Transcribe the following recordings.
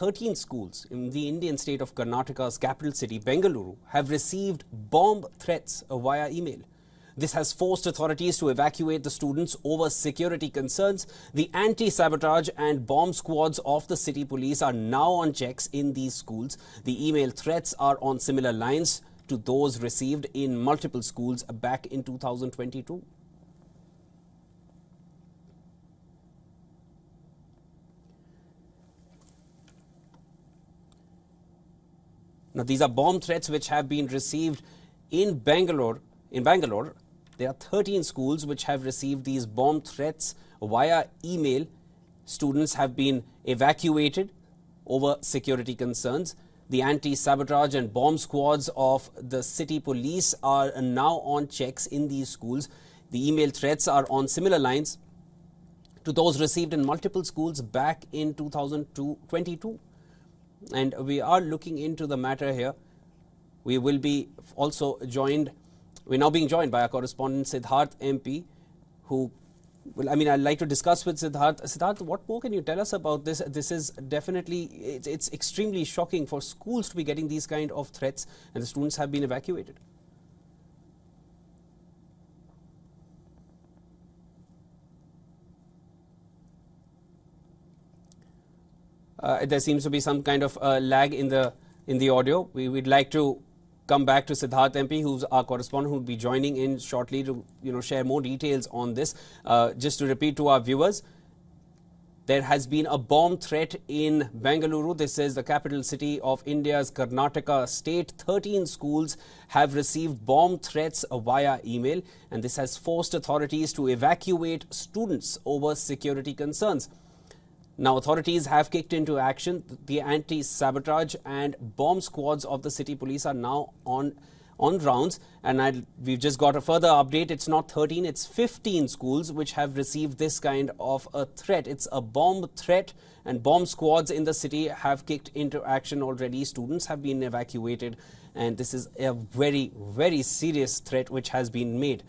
13 schools in the Indian state of Karnataka's capital city, Bengaluru, have received bomb threats via email. This has forced authorities to evacuate the students over security concerns. The anti-sabotage and bomb squads of the city police are now on checks in these schools. The email threats are on similar lines to those received in multiple schools back in 2022. Now, these are bomb threats which have been received in Bangalore. There are 13 schools which have received these bomb threats via email. Students have been evacuated over security concerns. The anti-sabotage and bomb squads of the city police are now on checks in these schools. The email threats are on similar lines to those received in multiple schools back in 2022. And we are looking into the matter here. We will be also joined. We're now being joined by our correspondent Siddharth MP, who, I'd like to discuss with Siddharth. Siddharth, what more can you tell us about this? This is definitely, it's extremely shocking for schools to be getting these kind of threats, and the students have been evacuated. There seems to be some kind of lag in the audio. We would like to come back to Siddharth MP, who's our correspondent, who will be joining in shortly to share more details on this. Just to repeat to our viewers, there has been a bomb threat in Bengaluru. This is the capital city of India's Karnataka state. 13 schools have received bomb threats via email, and this has forced authorities to evacuate students over security concerns. Now, authorities have kicked into action. The anti-sabotage and bomb squads of the city police are now on rounds. And we've just got a further update. It's not 13, it's 15 schools which have received this kind of a threat. It's a bomb threat, and bomb squads in the city have kicked into action already. Students have been evacuated, and this is a very, very serious threat which has been made.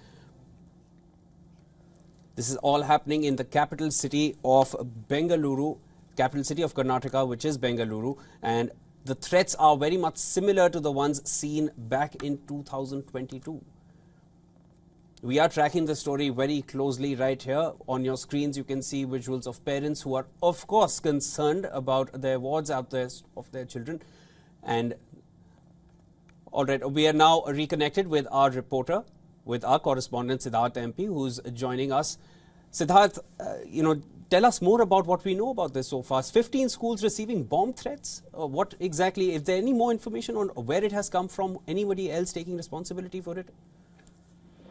This is all happening in the capital city of Bengaluru, capital city of Karnataka, which is Bengaluru. And the threats are very much similar to the ones seen back in 2022. We are tracking the story very closely right here. On your screens, you can see visuals of parents who are, of course, concerned about their wards out there of their children. And all right, we are now reconnected with our reporter, with our correspondent Siddharth MP, who's joining us. Siddharth, tell us more about what we know about this so far. 15 schools receiving bomb threats. What exactly, is there any more information on where it has come from? Anybody else taking responsibility for it?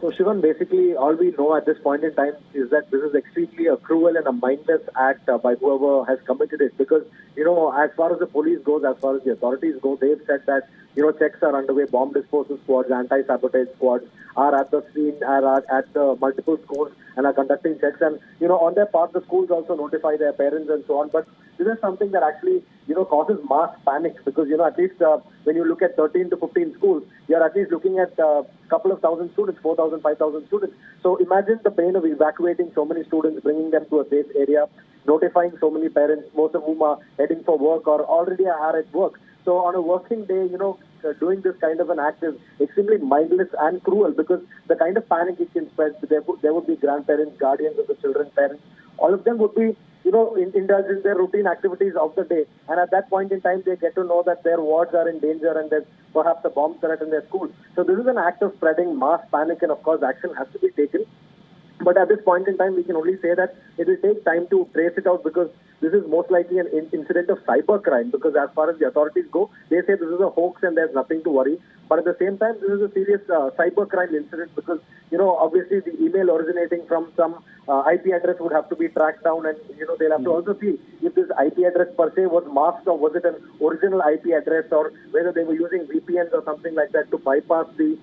So, Shivan, basically all we know at this point in time is that this is extremely a cruel and a mindless act by whoever has committed it. Because, as far as the police goes, as far as the authorities go, they've said that, checks are underway, bomb disposal squads, anti-sabotage squads are at the scene, are at the multiple schools and are conducting checks. And, on their part, the schools also notify their parents and so on. But this is something that actually, causes mass panic because, at least when you look at 13 to 15 schools, you're at least looking at a couple of thousand students, 4,000, 5,000 students. So imagine the pain of evacuating so many students, bringing them to a safe area, notifying so many parents, most of whom are heading for work or already are at work. So on a working day, doing this kind of an act is extremely mindless and cruel because the kind of panic it can spread, there would be grandparents, guardians of the children, parents, all of them would be, indulged in their routine activities of the day. And at that point in time, they get to know that their wards are in danger and there's perhaps a bomb threat in their school. So this is an act of spreading mass panic, and of course action has to be taken. But at this point in time, we can only say that it will take time to trace it out because this is most likely an incident of cybercrime, because as far as the authorities go, they say this is a hoax and there's nothing to worry. But at the same time, this is a serious cybercrime incident because, obviously the email originating from some IP address would have to be tracked down, and, they'll have to also see if this IP address per se was masked or was it an original IP address, or whether they were using VPNs or something like that to bypass the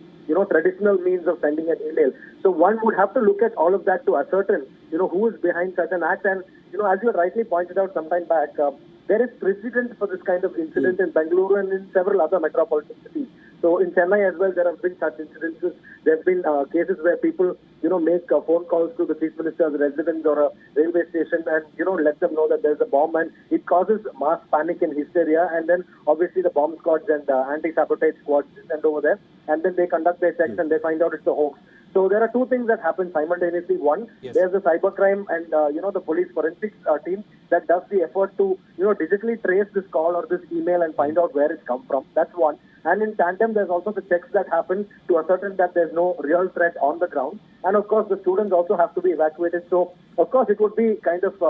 traditional means of sending an email. So one would have to look at all of that to ascertain, who is behind such an act. And, as you rightly pointed out some time back, there is precedent for this kind of incident in Bengaluru and in several other metropolitan cities. So in Chennai as well, there have been such incidences. There have been cases where people, make phone calls to the chief minister's residence or a railway station and, let them know that there's a bomb, and it causes mass panic and hysteria. And then obviously the bomb squads and anti-sabotage squads send over there, and then they conduct their checks and they find out it's a hoax. So there are two things that happen simultaneously. One, there's the cybercrime and, the police forensics team that does the effort to, digitally trace this call or this email and find out where it's come from. That's one. And in tandem, there's also the checks that happen to ascertain that there's no real threat on the ground. And of course, the students also have to be evacuated. So, of course, it would be kind of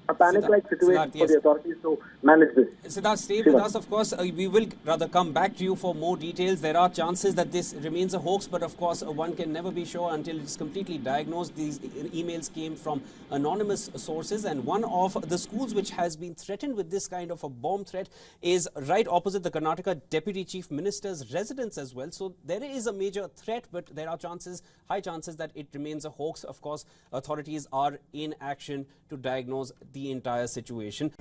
a panic-like situation for the authorities to manage this. Siddharth, stay with us. Of course, we will rather come back to you for more details. There are chances that this remains a hoax, but of course, one can never be sure until it's completely diagnosed. These emails came from anonymous sources, and one of the schools which has been threatened with this kind of a bomb threat is right opposite the Karnataka Deputy Chief Minister's residence as well. So there is a major threat, but there are high chances that it remains a hoax. Of course, authorities are in action to diagnose the entire situation.